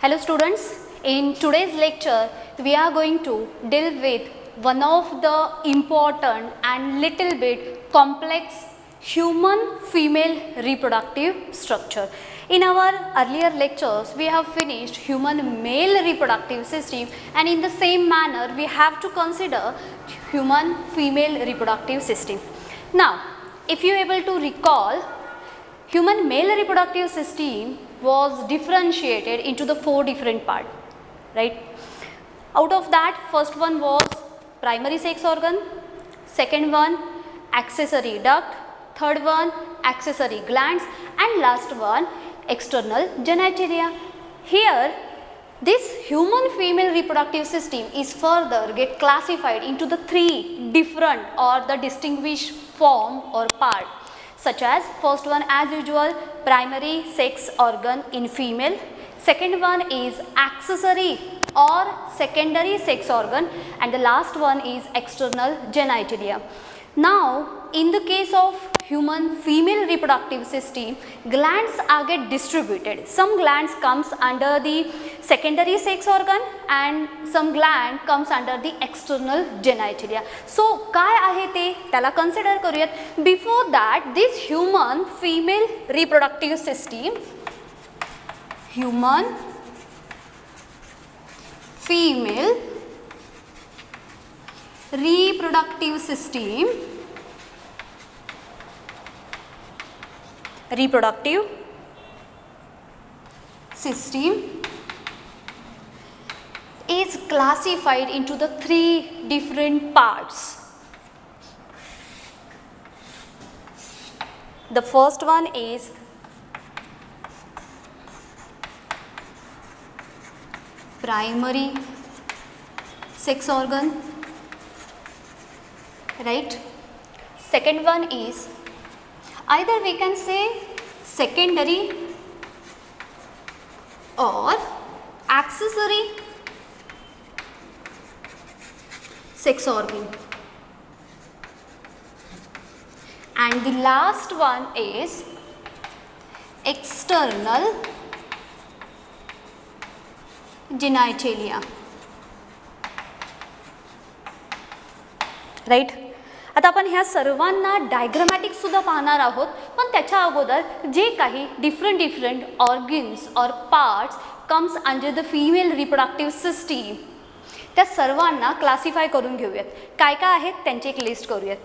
Hello students, in today's lecture we are going to deal with one of the important and little bit complex human female reproductive structure. In our earlier lectures we have finished human male reproductive system, and in the same manner we have to consider human female reproductive system. Now if you are able to recall, human male reproductive system was differentiated into the 4 different parts, right? Out of that, first one was primary sex organ, second one accessory duct, third one accessory glands, and last one external genitalia. Here this human female reproductive system is further get classified into the 3 different or the distinguished form or part, such as first one as usual primary sex organ in female, second one is accessory or secondary sex organ, and the last one is external genitalia. Now in the case of human female reproductive system, glands are get distributed. Some glands comes under the secondary sex organ and some gland comes under the external genitalia. So काय आहे ते त्याला consider करूयात. Before that, this human female reproductive system, human female reproductive system, is classified into the 3 different parts. The first one is primary sex organ, right? Second one is either we can say secondary or accessory sex organ, and the last one is external genitalia, right? आता आपण ह्या सर्वांना diagrammatic सुद्धा पाहणार आहोत, पण त्याच्या अगोदर जे काही डिफरंट ऑर्गन्स और parts comes under the female reproductive system त्या सर्वांना क्लासिफाय करून घेऊयात. काय काय आहेत त्यांची एक लिस्ट करूयात.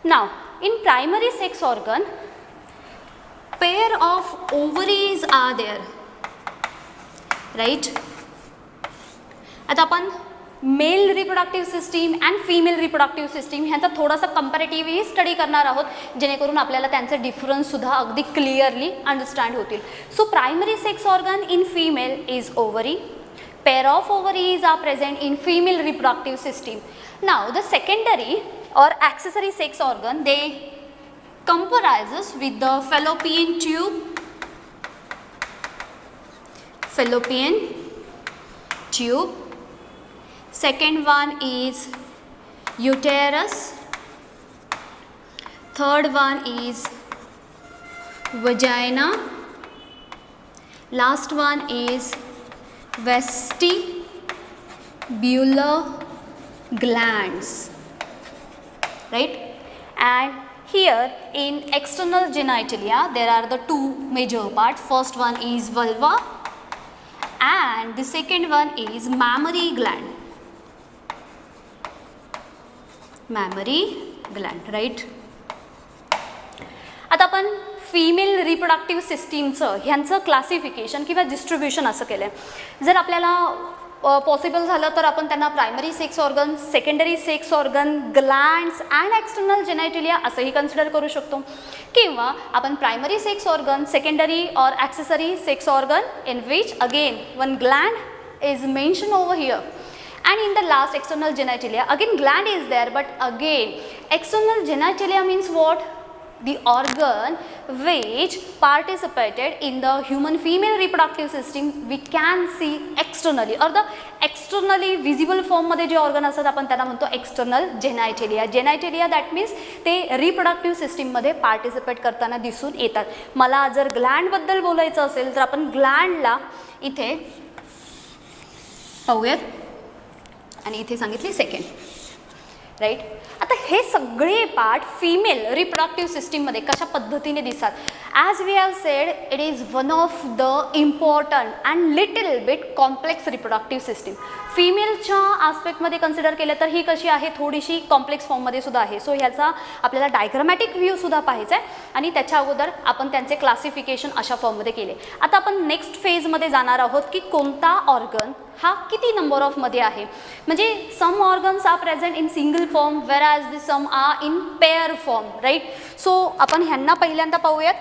Now in primary sex organ pair of ovaries are there, right? आता आपण male reproductive system and female reproductive system ह्यांचा थोडासा कंपॅरेटिव्हली स्टडी करणार आहोत, जेणेकरून आपल्याला त्यांचे डिफरन्ससुद्धा अगदी क्लिअरली अंडरस्टँड होतील. So primary sex organ in female is ovary. Pair of ovaries are present in female reproductive system. Now the secondary or accessory sex organ, they comprises with the fallopian tube. Second one is uterus. Third one is vagina. Last one is vestibular glands, right? And here in external genitalia there are the 2 major parts. First one is vulva and the second one is mammary gland, right? आता आपण female reproductive सिस्टीमचं ह्यांचं classification किंवा distribution असं केलं आहे. जर आपल्याला possible झालं तर आपण त्यांना primary sex organ, secondary sex organ, glands and external genitalia असंही कन्सिडर करू शकतो, किंवा आपण प्रायमरी सेक्स ऑर्गन, सेकंडरी और accessory sex organ in which again one gland is mention over here, and in the last external genitalia again gland is there, but again external genitalia means what? The organ which participated in the human female reproductive system we can see externally, or the externally visible form मध्ये जे organ असतात आपण त्यांना म्हणतो external genitalia. Genitalia that means ते reproductive system मध्ये participate करताना दिसून येतात. मला जर gland बद्दल बोलायचं असेल तर आपण gland ला इथे पाहूयात आणि इथे सांगितली सेकंड, राईट. आता हे सगळे पार्ट फिमेल रिप्रोडक्टिव्ह सिस्टीममध्ये कशा पद्धतीने दिसतात. As we have said, it is one of the important and little bit complex reproductive system. फिमेलच्या आस्पेक्टमध्ये कन्सिडर केलं तर ही कशी आहे, थोडीशी कॉम्प्लेक्स फॉर्ममध्ये सुद्धा आहे. सो ह्याचा आपल्याला डायग्रामॅटिक व्ह्यूसुद्धा पाहायचा आहे आणि त्याच्या अगोदर आपण त्यांचे क्लासिफिकेशन अशा फॉर्ममध्ये केले. आता आपण नेक्स्ट फेजमध्ये जाणार आहोत की कोणता ऑर्गन हा किती नंबर ऑफमध्ये आहे. म्हणजे some organs are present in single form whereas the some are in pair form, right. So आपण ह्यांना पहिल्यांदा पाहूयात.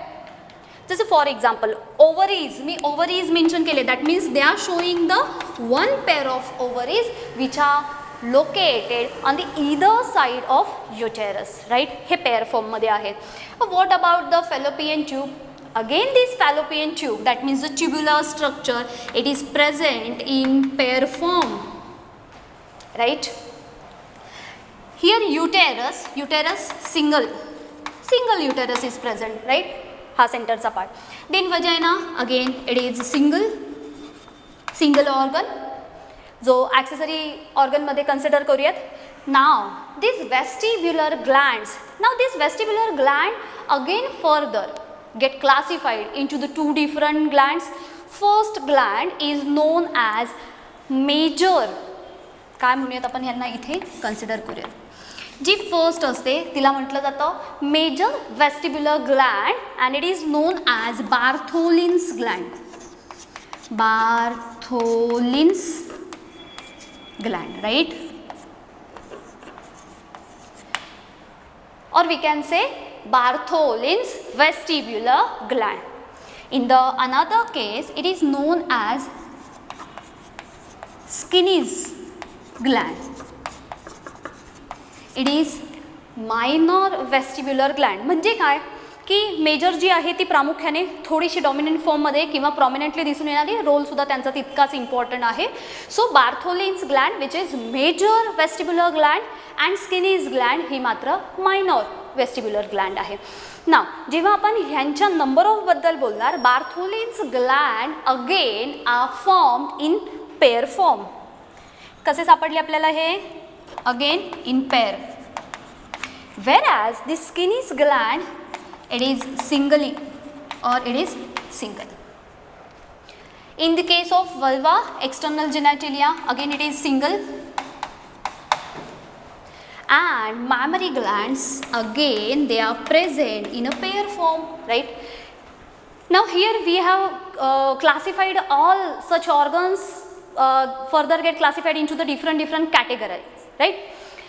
जसं फॉर एक्झाम्पल ओव्हरीज, मी ओव्हरीज मेन्शन केले, that means they are showing the one pair of ovaries which are located on the either side of uterus, right. हे pair फॉर्ममध्ये आहेत. What about the fallopian tube? Again this fallopian tube, that means the tubular structure, it is present in pair form, right. Here uterus single uterus is present, right. हा सेंटरचा part. Then vagina, again it is single organ, जो accessory organ मध्ये consider करूयात. Now these vestibular glands, again further get classified into the two different glands. First gland is known as major, काय म्हणूयात आपण ह्यांना इथे कन्सिडर करूयात. जी first असते तिला म्हटलं जातं major vestibular gland and it is known as Bartholin's gland. Bartholin's gland, right. or we can say Bartholin's vestibular gland. In the another case, it is known as Skinner's gland. It is minor vestibular gland. म्हणजे काय की major जी आहे ती प्रामुख्याने थोडीशी dominant फॉर्ममध्ये किंवा prominently दिसून येणारी, रोलसुद्धा त्यांचा तितकाच इम्पॉर्टंट आहे. So Bartholin's gland which is major vestibular gland and Skene's gland ही मात्र मायनॉर वेस्टिब्युलर ग्लँड आहे. ना जेव्हा आपण ह्यांच्या नंबर ऑफबद्दल बोलणार, Bartholin's gland again are form in pair form. कसे सापडले आपल्याला हे? Again in pair. whereas the Skinner's gland, it is singly or it is single. In the case of vulva, external genitalia, again it is single. And mammary glands, again they are present in a pair form, right. Now here we have classified all such organs, further get classified into the different categories, right.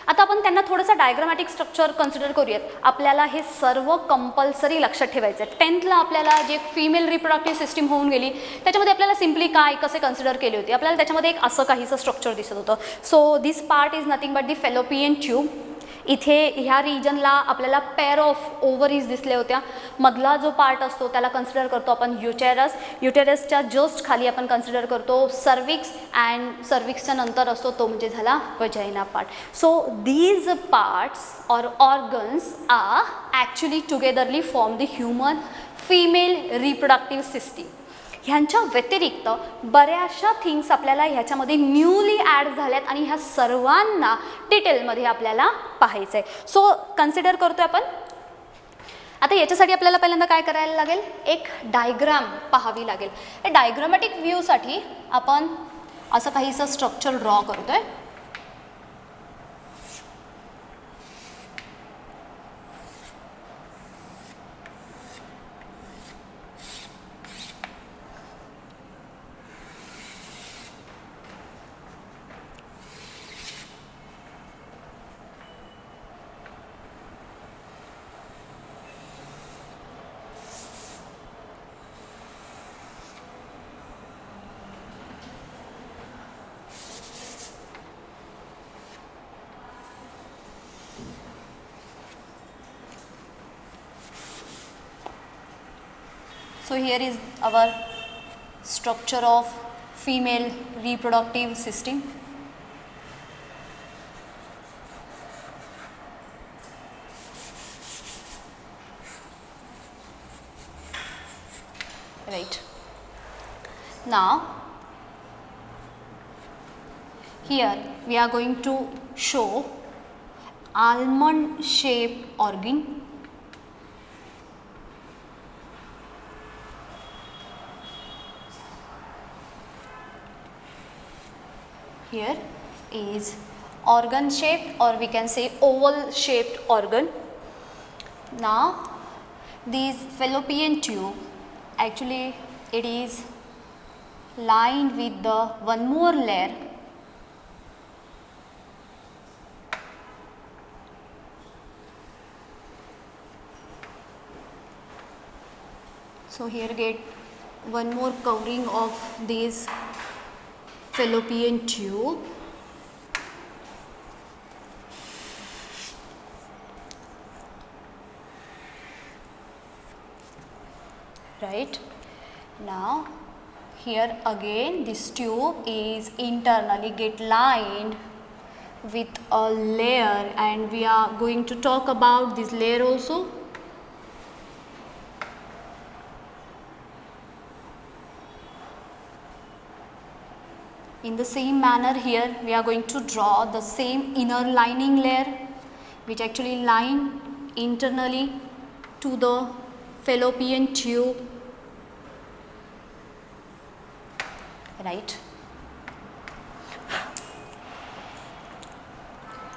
आता आपण त्यांना थोडंसं diagrammatic structure consider करूयात. आपल्याला हे सर्व compulsory लक्षात ठेवायचं आहे. 10thला आपल्याला जे फिमेल रिप्रोडक्टिव्ह सिस्टीम होऊन गेली त्याच्यामध्ये आपल्याला सिम्पली काय कसे कन्सिडर केले होते, आपल्याला त्याच्यामध्ये एक असं काहीचं स्ट्रक्चर दिसत होतं. So this part is nothing but the fallopian tube. इथे ह्या रिजनला आपल्याला पेअर ऑफ ओव्हरीज दिसल्या होत्या. मधला जो पार्ट असतो त्याला कन्सिडर करतो आपण युटेरस. युटेरसच्या जस्ट खाली आपण कन्सिडर करतो सर्विक्स अँड सर्विक्सच्या नंतर असतो तो म्हणजे झाला vagina part. So these parts or organs are actually togetherly form the human female reproductive system. ह्यांच्या व्यतिरिक्त बऱ्याचशा थिंग्स आपल्याला ह्याच्यामध्ये न्यूली ॲड झाल्यात आणि ह्या सर्वांना डिटेलमध्ये आपल्याला पाहायचं आहे. सो कन्सिडर करतो आपण. आता याच्यासाठी आपल्याला पहिल्यांदा काय करायला लागेल, एक डायग्राम पाहावी लागेल. हे डायग्रामॅटिक व्ह्यूसाठी आपण असं काहीसं स्ट्रक्चर ड्रॉ करतो आहे. So here is our structure of female reproductive system. Right. Now here we are going to show almond shaped organ. Here is organ shaped, or we can say oval shaped organ. Now this fallopian tube, actually it is lined with the one more layer. So here get one more covering of this fallopian tube. Right now here again this tube is internally get lined with a layer, and we are going to talk about this layer also. In the same manner, here we are going to draw the same inner lining layer which actually line internally to the fallopian tube, right.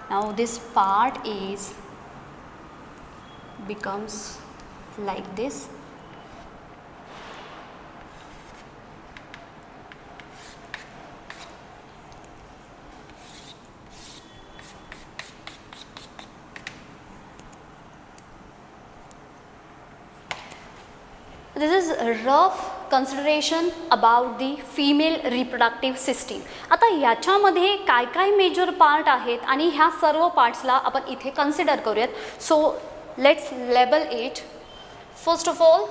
Now this part is becomes like this. This is a rough consideration about the female reproductive system. आता याच्यामध्ये काय काय major part आहेत आणि ह्या सर्व पार्ट्सला आपण इथे consider करूयात. So let's label it. First of all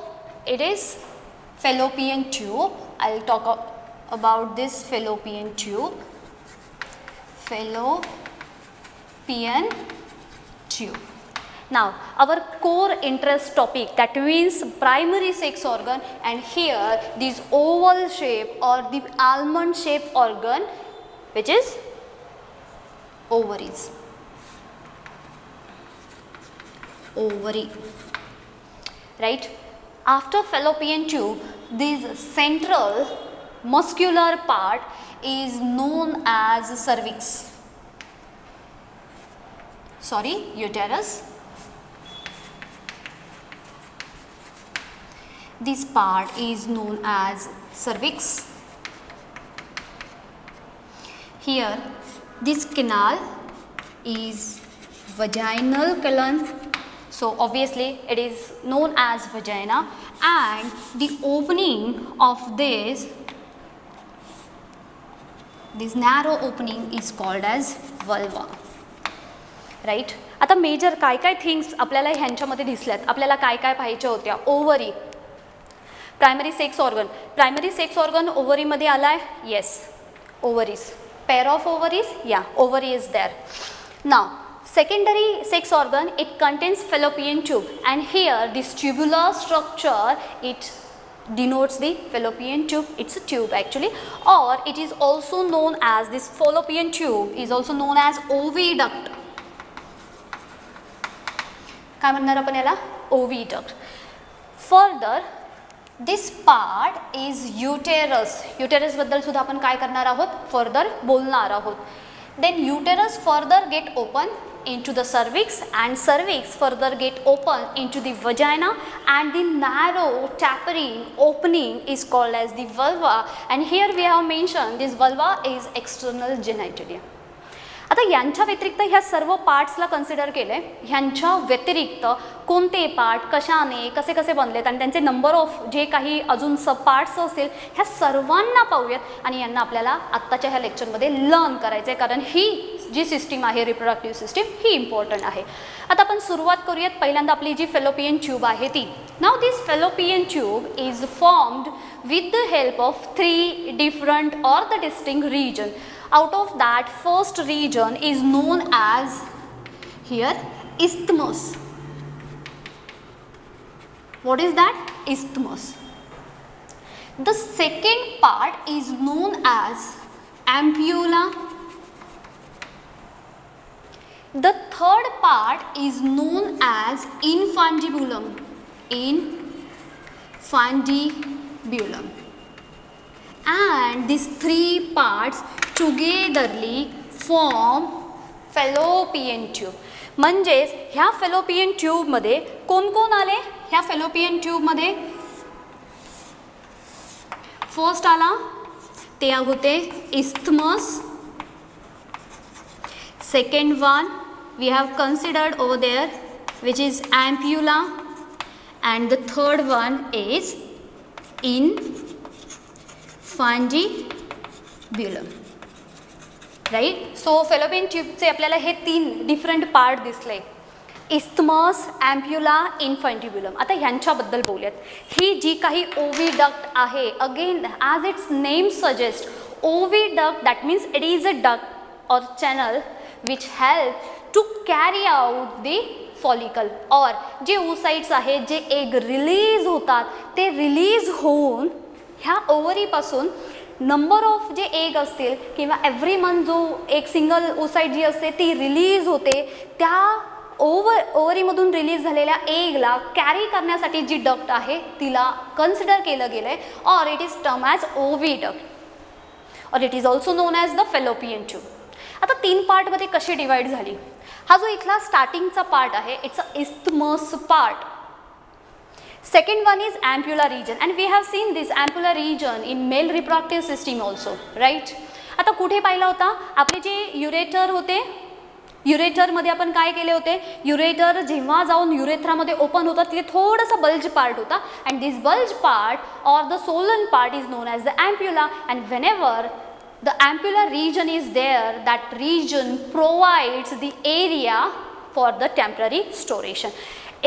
it is fallopian tube. I'll talk about this fallopian tube. Fallopian tube. Now our core interest topic, that means primary sex organ, and here this oval shape or the almond shaped organ which is ovaries. Ovary, right. After fallopian tube, this central muscular part is known as cervix. Sorry, uterus. This part is known as cervix. Here this canal is vaginal colon, so obviously it is known as vagina, and the opening of this narrow opening is called as vulva, right. आता major काय काय things आपल्याला ह्यांच्यामध्ये दिसल्यात. आपल्याला काय काय पाहायच्या होत्या. Ovary, primary sex organ. Primary sex organ ओव्हरीमध्ये आला आहे. Yes, ovaries, pair of ovaries, या ovary is there. Now secondary sex organ, it contains fallopian tube, and here this tubular structure, it denotes the fallopian tube. It's a tube actually, or it is also known as, this fallopian tube is also known as oviduct. काय म्हणणार आपण याला? Oviduct. Further this part is uterus. Uterus बद्दल सुद्धा आपण काय करणार आहोत? फर्दर बोलणार आहोत. Then uterus further get open into the cervix, and cervix further get open into the vagina, and the narrow tapering opening is called as the vulva, and here we have mentioned this vulva is external genitalia. आता यांच्या व्यतिरिक्त ह्या सर्व पार्ट्सला consider केले. ह्यांच्या व्यतिरिक्त कोणते part कशाने कसे कसे बनलेत आणि त्यांचे नंबर ऑफ जे काही अजून सब पार्ट्स असतील ह्या सर्वांना पाहूयात, आणि यांना आपल्याला आत्ताच्या ह्या लेक्चरमध्ये लर्न करायचं आहे, कारण ही जी सिस्टीम आहे रिप्रोडक्टिव्ह सिस्टीम ही इम्पॉर्टंट आहे. आता आपण सुरुवात करूयात. पहिल्यांदा आपली जी फेलोपियन ट्यूब आहे ती. Now this fallopian tube is formed with the help of 3 different or the distinct region. Out of that, first region is known as here isthmus. What is that? Isthmus. The second part is known as ampulla. The third part is known as infundibulum. Infundibulum. And these three parts togetherly form fallopian tube. म्हणजेच ह्या fallopian ट्यूबमध्ये कोण कोण आले? ह्या fallopian ट्यूबमध्ये first आला ते होते isthmus. Second one we have considered over there, which is ampulla, and the third one is infundibulum. राईट. सो फॅलोपियन ट्यूबचे आपल्याला हे 3 डिफरंट पार्ट दिसले, इस्थमस, ॲम्प्युला, इन्फंटिब्युलम. आता ह्यांच्याबद्दल बोलूयात. ही जी काही ओव्हिडक्ट आहे, again as its name suggest, oviduct that means it is a duct or channel which help to carry out the follicle, or J oocytes आहेत जे एग रिलीज होतात ते रिलीज होऊन ह्या ओव्हरीपासून नंबर ऑफ जे एग असतील किंवा every month जो एक single oocyte जी असते ती रिलीज होते, त्या ओव्हरीमधून रिलीज झालेल्या एगला कॅरी करण्यासाठी जी डक्ट आहे तिला कन्सिडर केलं गेलं आहे, और इट इज टर्म ॲज ओव्हिडक्ट, और it is also known as the fallopian tube. आता 3 पार्टमध्ये कशी डिवाइड झाली? हा जो इथला स्टार्टिंगचा पार्ट आहे it's a isthmus part. Second one is ampulla region, and we have seen this ampulla region in male reproductive system also, right? आता कुठे पाहिला होता? आपले जे युरेटर होते, युरेटरमध्ये आपण काय केले होते? युरेटर जेव्हा जाऊन युरेथ्रामध्ये ओपन होतं तिथे थोडासा बल्ज पार्ट होता, अँड दिस बल्ज पार्ट और the Solan part is known as the ampulla, and whenever the ampulla region is there, that region provides the area for the temporary storation.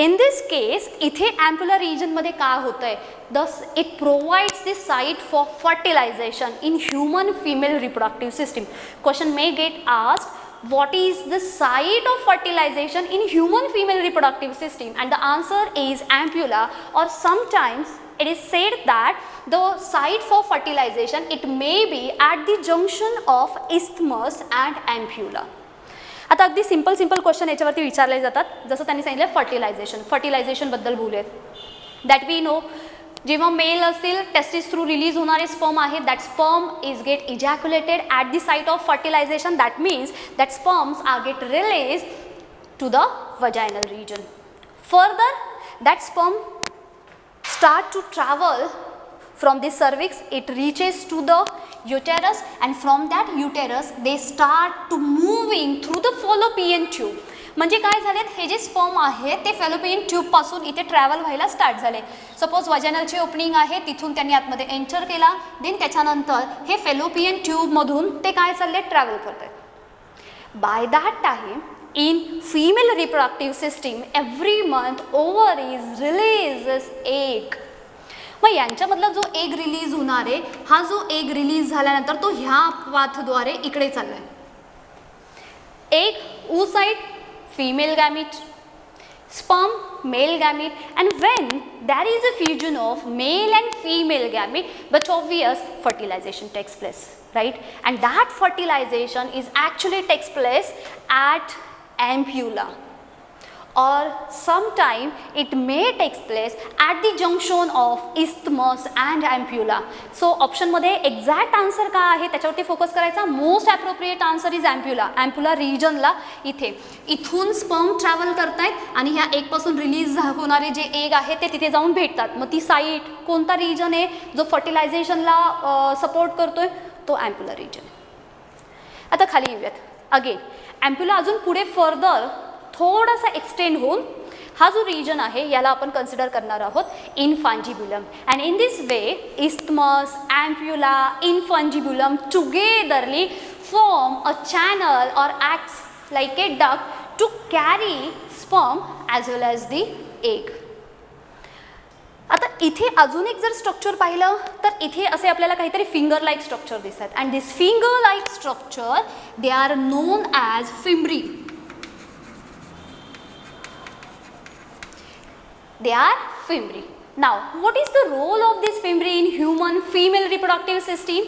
In this case, इथे ampulla region मध्ये काय होतंय? Thus it provides the site for fertilization in human female reproductive system. Question may get asked, what is the site of fertilization in human female reproductive system? And the answer is ampulla, or sometimes it is said that the site for fertilization it may be at the junction of isthmus and ampulla. आता अगदी simple question याच्यावरती विचारले जातात, जसं त्यांनी सांगितलं fertilization बद्दल बोलूयात. दॅट वी नो, जेव्हा मेल असतील टेस्टिस थ्रू रिलीज होणारे स्पर्म आहेत, that sperm is get ejaculated at the site of fertilization. That means that sperms are get release to the vaginal region. Further, that sperm start to travel from the cervix, it reaches to the uterus, and from that uterus they start to moving through the fallopian tube. म्हणजे काय झालेत, हे जे sperm आहे ते fallopian ट्यूबपासून इथे travel व्हायला start झाले. Suppose वजानलची opening आहे, तिथून त्यांनी आतमध्ये एंटर केला, देन त्याच्यानंतर हे फॅलोपियन ट्यूबमधून ते काय चालले, ट्रॅव्हल करत आहेत. By that time in female reproductive system every month ovaries releases egg. मग यांच्यामधला जो एग रिलीज होणार आहे, हा जो एग रिलीज झाल्यानंतर तो ह्या पाथद्वारे इकडे चाललाय. Egg oocyte female gamete, sperm male gamete, and when there is a fusion of male and female gamete, but obvious fertilization takes place, right? And that fertilization is actually takes place at ampulla, or sometime it may takes place at the junction of isthmus and ampulla. So option मध्ये exact answer काय आहे त्याच्यावरती focus करायचा. Most appropriate answer is ampulla. ampulla regionला इथून sperm travel करतायत आणि ह्या egg पासून रिलीज होणारे जे एग आहे ते तिथे जाऊन भेटतात. मग ती साईट कोणता रिजन आहे जो फर्टिलायझेशनला सपोर्ट करतोय, तो ampulla region. आता खाली येऊयात. अगेन ampulla अजून पुढे फर्दर थोडासा एक्सटेंड होऊन हा जो रिजन आहे याला आपण कन्सिडर करणार आहोत infundibulum. And in this way isthmus, ampulla, infundibulum togetherly form a channel or acts like a duct to carry sperm as well as the egg. आता इथे अजून एक जर स्ट्रक्चर पाहिलं तर इथे असे आपल्याला काहीतरी फिंगर लाईक स्ट्रक्चर दिसतात, and this finger like structure they are known as fimbriae. They are fimbri. Now, what is the role of this fimbri in human female reproductive system?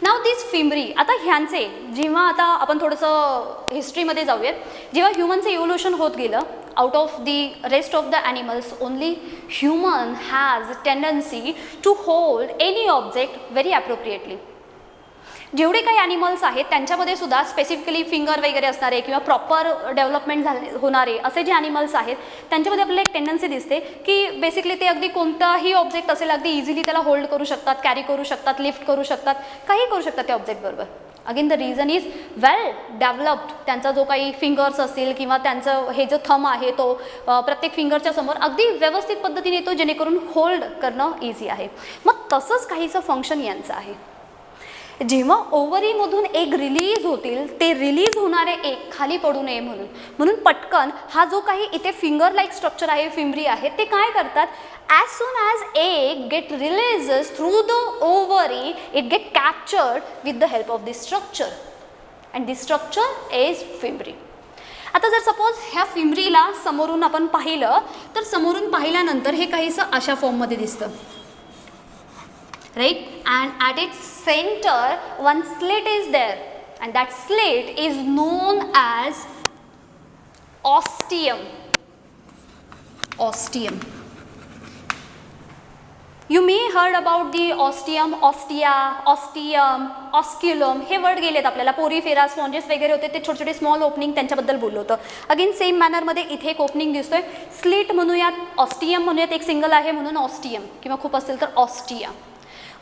Now this fimbria, आता ह्यांचे जेव्हा आता आपण थोडंसं हिस्ट्रीमध्ये जाऊयात, जेव्हा ह्युमनचं evolution होत गेलं, out of the rest of the animals only human has tendency to hold any object very appropriately. जेवढे काही ॲनिमल्स आहेत त्यांच्यामध्ये सुद्धा स्पेसिफिकली फिंगर वगैरे असणारे किंवा प्रॉपर डेव्हलपमेंट होणारे असे जे ॲनिमल्स आहेत त्यांच्यामध्ये आपल्याला एक टेंडन्सी दिसते की बेसिकली ते अगदी कोणताही ऑब्जेक्ट असेल अगदी इझिली त्याला होल्ड करू शकतात, कॅरी करू शकतात, लिफ्ट करू शकतात, काही करू शकतात त्या ऑब्जेक्टबरोबर. Again the reason is well developed. त्यांचा जो काही फिंगर्स असतील किंवा त्यांचं हे जो थंब आहे तो प्रत्येक फिंगरच्या समोर अगदी व्यवस्थित पद्धतीने येतो जेणेकरून होल्ड करणं इझी आहे. मग तसंच काहीचं फंक्शन यांचं आहे. जेव्हा ओव्हरीमधून एग रिलीज होतील ते रिलीज होणारे एग खाली पडू नये म्हणून पटकन हा जो काही इथे फिंगर लाईक स्ट्रक्चर आहे, फिमरी आहे, ते काय करतात, as soon as egg get releases through the ovary it get captured with the help of this structure and this structure is fimbriae. आता जर सपोज ह्या फिमरीला समोरून आपण पाहिलं तर समोरून पाहिल्यानंतर हे काहीसं अशा फॉर्ममध्ये दिसतं, right? And at its center one slit is there and that slit is known as ostium. Ostium. You may heard about the ostium, ostia, ostium, osculum. Hey word गेलेत आपल्याला. पोरीफेरा स्पॉन्जेस वगैरे होते ते छोटे छोटे स्मॉल ओपनिंग त्यांच्याबद्दल बोललो होतं. अगेन सेम मॅनरमध्ये इथे एक ओपनिंग दिसतोय. स्लिट म्हणूयात, ऑस्टियम म्हणूयात, एक सिंगल आहे म्हणून ऑस्टियम किंवा खूप असेल तर ऑस्टिया.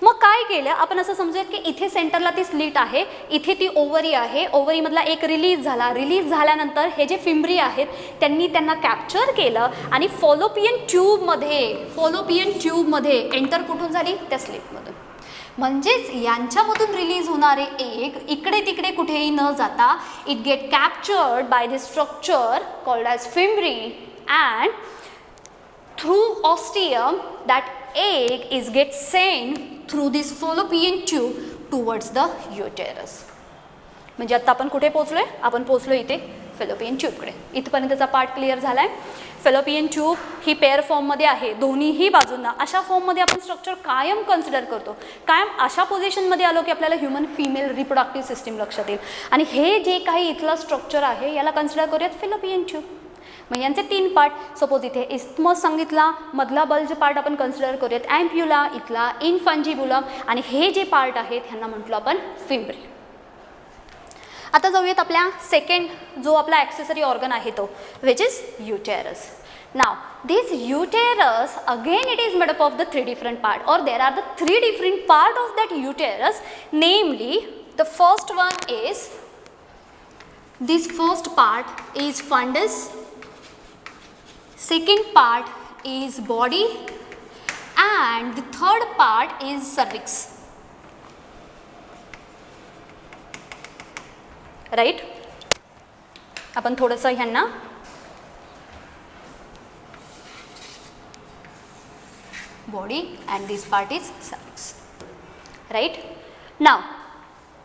मग काय केलं आपण असं समजूयात की इथे सेंटरला ती स्लिट आहे, इथे ती ओव्हरी आहे, ओव्हरीमधला एक रिलीज झाला, रिलीज झाल्यानंतर हे जे फिमरी आहेत त्यांना कॅप्चर केलं आणि फॉलोपियन ट्यूबमध्ये एंटर कुठून झाली, त्या स्लिटमधून. म्हणजेच यांच्यामधून रिलीज होणारे एग इकडे तिकडे कुठेही न जाता it get captured by the structure called as fimbria and through ostium that egg is get sent through this fallopian tube towards the uterus. म्हणजे आता आपण कुठे पोहोचलोय, आपण पोहोचलो इथे फेलोपियन ट्यूबकडे. इथपर्यंतचा पार्ट क्लिअर झालाय. फेलोपियन ट्यूब ही पेअर फॉर्ममध्ये आहे, दोन्हीही बाजूंना अशा फॉर्ममध्ये आपण स्ट्रक्चर कायम कन्सिडर करतो. कायम अशा पोझिशनमध्ये आलो की आपल्याला ह्युमन फिमेल रिप्रोडक्टिव्ह सिस्टीम लक्षात येईल आणि हे जे काही इथलं स्ट्रक्चर आहे याला कन्सिडर करूयात फेलोपियन ट्यूब. मग यांचे 3 पार्ट, सपोज इथे इस्थमस सांगितला, मधला बल्ज पार्ट आपण कन्सिडर करूयात ॲम्प्युला, इथला इनफंजिब्युलम आणि हे जे पार्ट आहेत ह्यांना म्हटलो आपण फिमरी. आता जाऊयात आपल्या सेकंड जो आपला ॲक्सेसरी ऑर्गन आहे तो, which is uterus. Now this uterus again it is made up of the 3 different part or there are the 3 different part of that uterus. Namely the first one is, this first part is fundus, second part is body and the third part is cervix, right? आपण थोडंसं ह्यांना body and this part is cervix, right? Now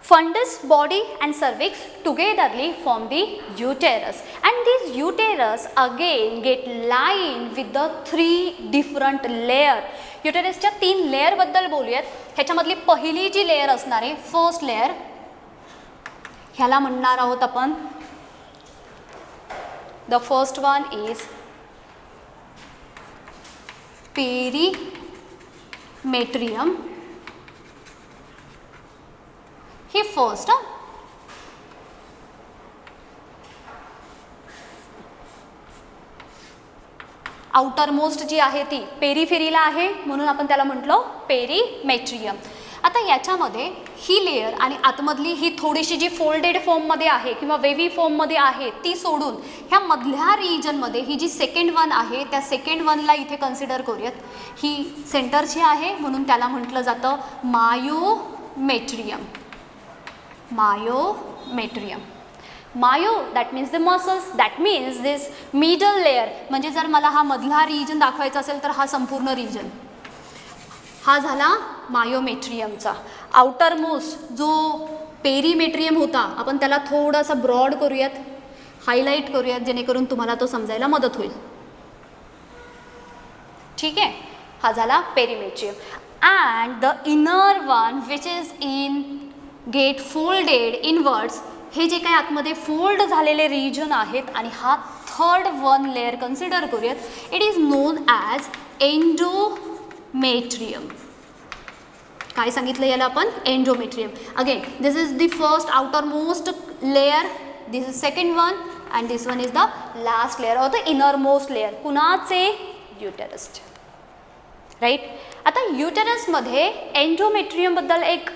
fundus, body and cervix togetherly form the uterus and this uterus again get lined with the 3 different layer. युटेरसच्या 3 layer बद्दल बोलूयात. ह्याच्यामधली पहिली जी layer असणार आहे, first layer, ह्याला म्हणणार आहोत आपण, the first one is perimetrium. हे फर्स्ट. आउटर मोस्ट जी आहे ती पेरिफेरीला आहे म्हणून आपण त्याला म्हटलं पेरीमेट्रियम. आता याच्यामध्ये ही लेयर आणि आतमधली ही थोडीशी जी फोल्डेड फॉर्ममध्ये आहे किंवा वेव्ही फॉर्ममध्ये आहे ती सोडून ह्या मधल्या रिजनमध्ये ही जी सेकंड वन आहे त्या सेकंड वनला इथे कन्सिडर करूयात. ही सेंटरची आहे म्हणून त्याला म्हटलं जातं myometrium. Myometrium. Myo that means the muscles, that means this middle layer. म्हणजे जर मला हा मधला रिजन दाखवायचा असेल तर हा संपूर्ण रिजन हा झाला मायोमेट्रियमचा. आउटर मोस्ट जो पेरीमेट्रियम होता आपण त्याला थोडासा ब्रॉड करूयात, हायलाईट करूयात जेणेकरून तुम्हाला तो समजायला मदत होईल. ठीक आहे, हा झाला perimetrium. And the inner one which is in get folded inwards, हे जे काही आतमध्ये फोल्ड झालेले रिजन आहेत आणि हा थर्ड वन लेअर कन्सिडर करूयात, it is known as endometrium. काय सांगितलं याला आपण? Endometrium. Again this is the first outermost layer, this is second one and this one is the last layer or the innermost layer. कुणाचे? Uterus. Right. आता युटेरसमध्ये एंडोमेट्रियमबद्दल एक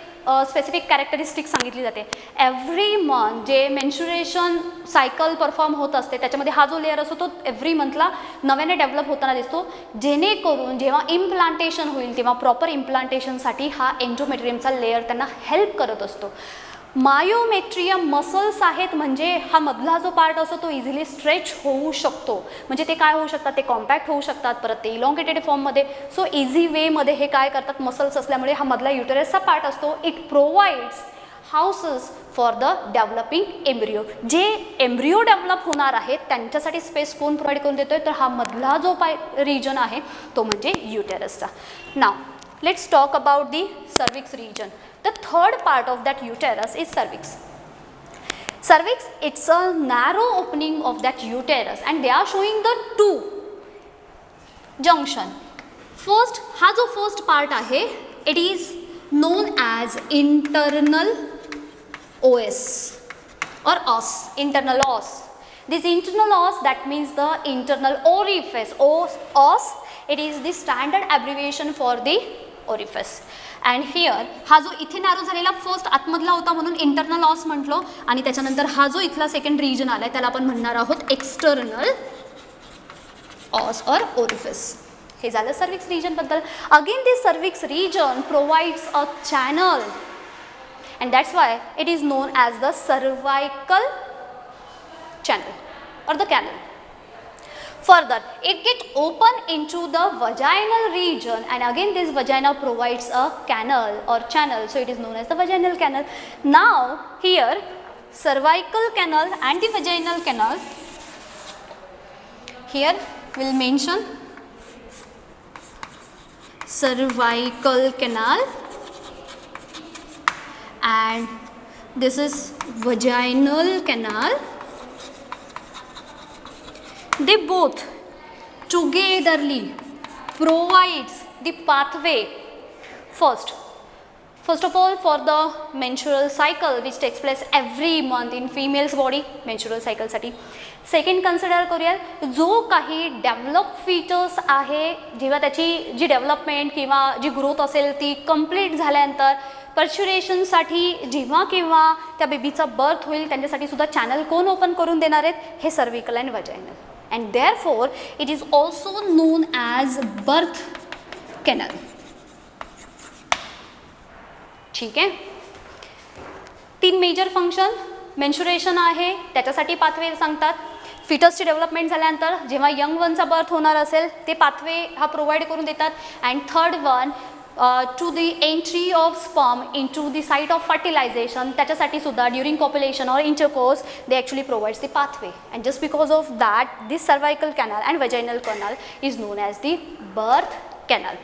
specific characteristic सांगितली जाते. एव्हरी मंथ जे menstruation cycle perform होत असते त्याच्यामध्ये हा जो लेअर असतो तो एव्हरी मंथला नव्याने डेव्हलप होताना दिसतो, जेणेकरून जेव्हा इम्प्लांटेशन होईल तेव्हा प्रॉपर इम्प्लांटेशनसाठी हा एंडोमेट्रियमचा लेअर त्यांना हेल्प करत असतो. मायोमेट्रियम मसल्स आहेत, म्हणजे हा मधला जो पार्ट असतो तो इझिली स्ट्रेच होऊ शकतो, म्हणजे ते काय होऊ शकतात, ते कॉम्पॅक्ट होऊ शकतात, परत ते इलॉंगेटेड फॉर्ममध्ये. सो इझी वेमध्ये हे काय करतात, मसल्स असल्यामुळे हा मधला युटेरसचा पार्ट असतो, it provides houses for the developing embryo. J embryo develop होणार आहेत त्यांच्यासाठी स्पेस कोण प्रोव्हाइड करून देतोय, तर हा मधला जो रिजन आहे तो म्हणजे युटेरसचा. Now let's talk about the cervix region. The third part of that uterus is cervix. Cervix, it's a narrow opening of that uterus and they are showing the two junction. First, हा जो first part आहे, it is known as internal os or os, internal os. This internal os, that means the internal orifice. Os, it is the standard abbreviation for the orifice. And here हा जो इथे narrow झालेला first आतमधला होता म्हणून internal ऑस म्हटलो, आणि त्याच्यानंतर हा जो इथला सेकंड रिजन आला आहे त्याला आपण म्हणणार आहोत एक्सटर्नल ऑस ऑर ओरिफिस. हे झालं सर्विक्स रिजनबद्दल. Again this cervix region provides a channel and that's why it is known as the cervical channel or the canal. Further, it gets open into the vaginal region and again this vagina provides a canal or channel, so it is known as the vaginal canal. Now here cervical canal and the vaginal canal, here we'll mention cervical canal and this is vaginal canal. They both togetherly provides the pathway first of all for the menstrual cycle which takes place every month in female's body, menstrual cycle साठी. Second consider करूया जो काही develop features आहे, जेव्हा त्याची जी development किंवा जी growth असेल ती कंप्लीट झाल्यानंतर पर्च्युरेशनसाठी जेव्हा किंवा त्या बेबीचा बर्थ होईल त्यांच्यासाठी सुद्धा चॅनल कोण ओपन करून देणार आहेत, हे cervical and vaginal. And therefore it is also known as birth canal. ठीक आहे. 3 मेजर फंक्शन, मेन्स्ट्रुएशन आहे त्याच्यासाठी पाथवे सांगतात, फिटसची डेव्हलपमेंट झाल्यानंतर जेव्हा यंग वनचा बर्थ होणार असेल ते पाथवे हा प्रोव्हाइड करून देतात, and third one to the entry of sperm into the site of fertilisation, त्याच्यासाठी सुद्धा during copulation or intercourse they actually provides the pathway, and just because of that this cervical canal and vaginal canal is known as the birth canal.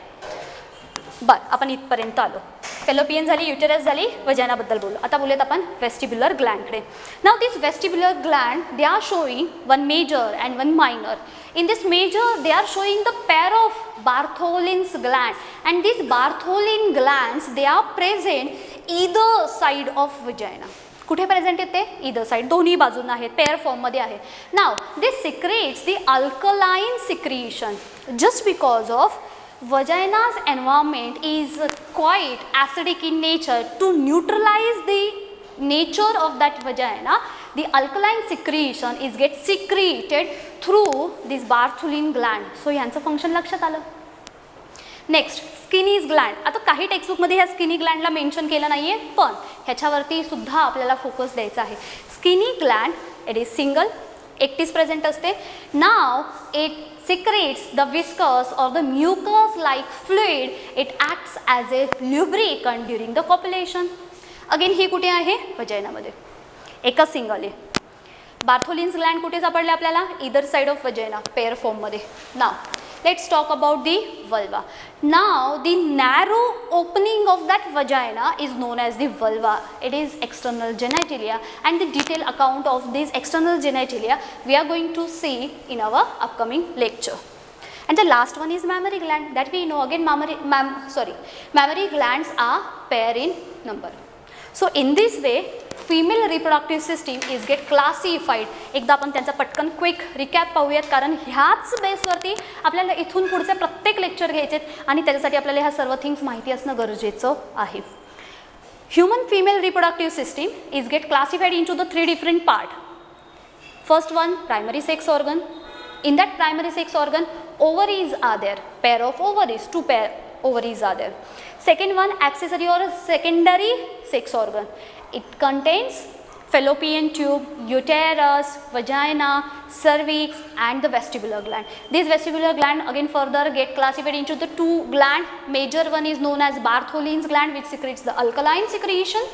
बरं, आपण इथपर्यंत आलो. Fallopian झाली, uterus झाली, वजायनाबद्दल बोलू. आता बोलूयात आपण वेस्टिब्युलर ग्लँडकडे. Now this vestibular gland they are showing one major and one minor. In this major they are showing the pair of Bartholin's gland, and these Bartholin glands they are present either side of vagina. कुठे present आहेत ते? इदर side, दोन्ही बाजूंना आहेत, pair फॉर्ममध्ये आहेत. Now this secretes the alkaline secretion just because of vagina's environment is quite acidic in nature. To neutralize the nature of that vagina, the alkaline secretion is get secreted through this Bartholin gland. So ह्यांचं function लक्षात आलं. Next Skene's gland. आता काही टेक्स्टबुकमध्ये ह्या skinny ग्लँडला mention केलं नाही आहे, पण ह्याच्यावरती सुद्धा आपल्याला फोकस द्यायचा आहे. Skinny Gland it is single, एकटीच प्रेझेंट असते. Now it secretes the viscous or the mucus like fluid. It acts as a lubricant during the copulation. Again ही कुठे आहे? वजायनामध्ये, एकच सिंगल आहे. बार्थोलिन्स ग्लँड कुठे सापडले आपल्याला? इदर साइड ऑफ वजायना, पेअर फॉर्ममध्ये. नाव let's talk about the vulva. Now the narrow opening of that vagina is known as the vulva. It is external genitalia, and the detailed account of these external genitalia we are going to see in our upcoming lecture. And the last one is mammary gland, that we know. Again mammary glands are pair in number. So in this way female reproductive system is get classified. एकदा आपण त्यांचा पटकन quick recap पाहूयात, कारण ह्याच बेसवरती आपल्याला इथून पुढचे प्रत्येक लेक्चर घ्यायचे आणि त्याच्यासाठी आपल्याला ह्या सर्व थिंग्स माहिती असणं गरजेचं आहे. Human female reproductive system is get classified into the 3 different part. First one, primary sex organ. In that primary sex organ, ovaries are there, pair of ovaries, 2 pair ovaries are there. Second one, accessory or secondary sex organ. It contains fallopian tube, uterus, vagina, cervix and the vestibular gland. These vestibular gland again further get classified into the 2 gland. Major one is known as Bartholin's gland, which secretes the alkaline secretion,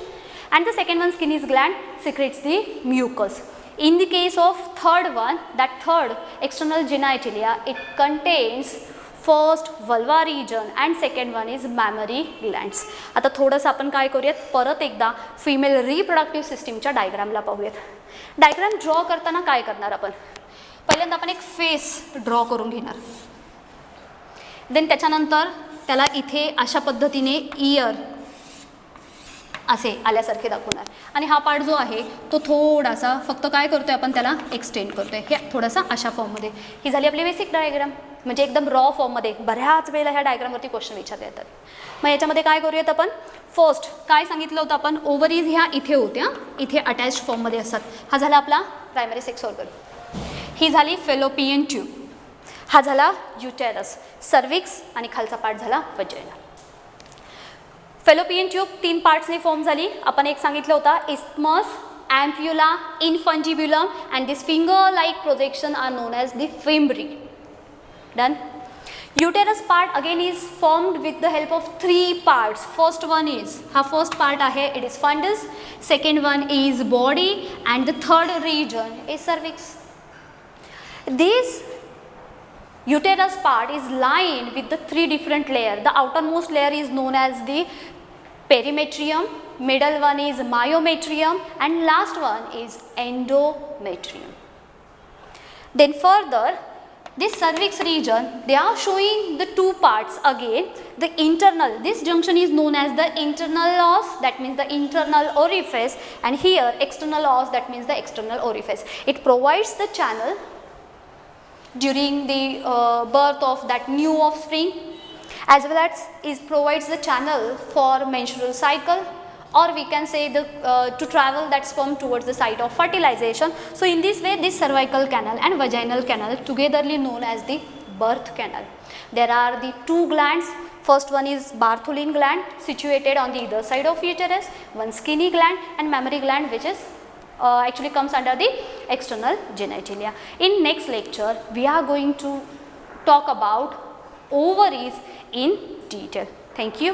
and the second one, Skinner's gland, secretes the mucus. In the case of third one, that third external genitalia, it contains first vulva region and second one is mammary glands. आता थोडंसं आपण काय करूयात, परत एकदा female reproductive सिस्टीमच्या डायग्रामला पाहूयात. Diagram draw करताना काय करणार आपण, पहिल्यांदा आपण एक फेस ड्रॉ करून घेणार. देन त्याच्यानंतर त्याला इथे अशा पद्धतीने इयर असे आल्यासारखे दाखवणार आणि हा पार्ट जो आहे तो थोडासा फक्त काय करतोय आपण, त्याला एक्सटेंड करतोय हे थोडासा अशा फॉर्ममध्ये. ही झाली आपली बेसिक डायग्राम, म्हणजे एकदम रॉ फॉर्ममध्ये. बऱ्याच वेळेला ह्या डायग्रामवरती क्वेश्चन विचारले जातात. मग याच्यामध्ये काय करूयात आपण, फर्स्ट काय सांगितलं होतं आपण, ओव्हरीज ह्या इथे होत्या, इथे अटॅच फॉर्ममध्ये असतात. हा झाला आपला प्रायमरी सेक्स ऑर्गन. ही झाली फेलोपियन ट्यूब, हा झाला युटेरस, सर्विक्स आणि खालचा पार्ट झाला वजाइना. फेलोपियन ट्यूब 3 पार्ट्सने फॉर्म झाली. आपण एक सांगितलं होता isthmus, ampulla, infungibulum, and this finger-like projection are known as the fimbriae. Done. Uterus part again is formed with the help of 3 parts. First one is, हा first part आहे, it is fundus. Second one is body, and the third region is cervix. This uterus part is lined with the 3 different layers. The outermost layer is known as the perimetrium, middle one is myometrium, and last one is endometrium. Then further, this cervix region, they are showing the 2 parts again. The internal, this junction is known as the internal os, that means the internal orifice, and here external os, that means the external orifice. It provides the channel during the birth of that new offspring, as well as it provides the channel for menstrual cycle, or we can say the to travel that sperm towards the site of fertilization. So in this way, this cervical canal and vaginal canal togetherly known as the birth canal. There are the 2 glands. First one is Bartholin gland, situated on the either side of uterus, one skinny gland, and mammary gland, which is actually comes under the external genitalia. In next lecture, we are going to talk about ovaries in detail. Thank you.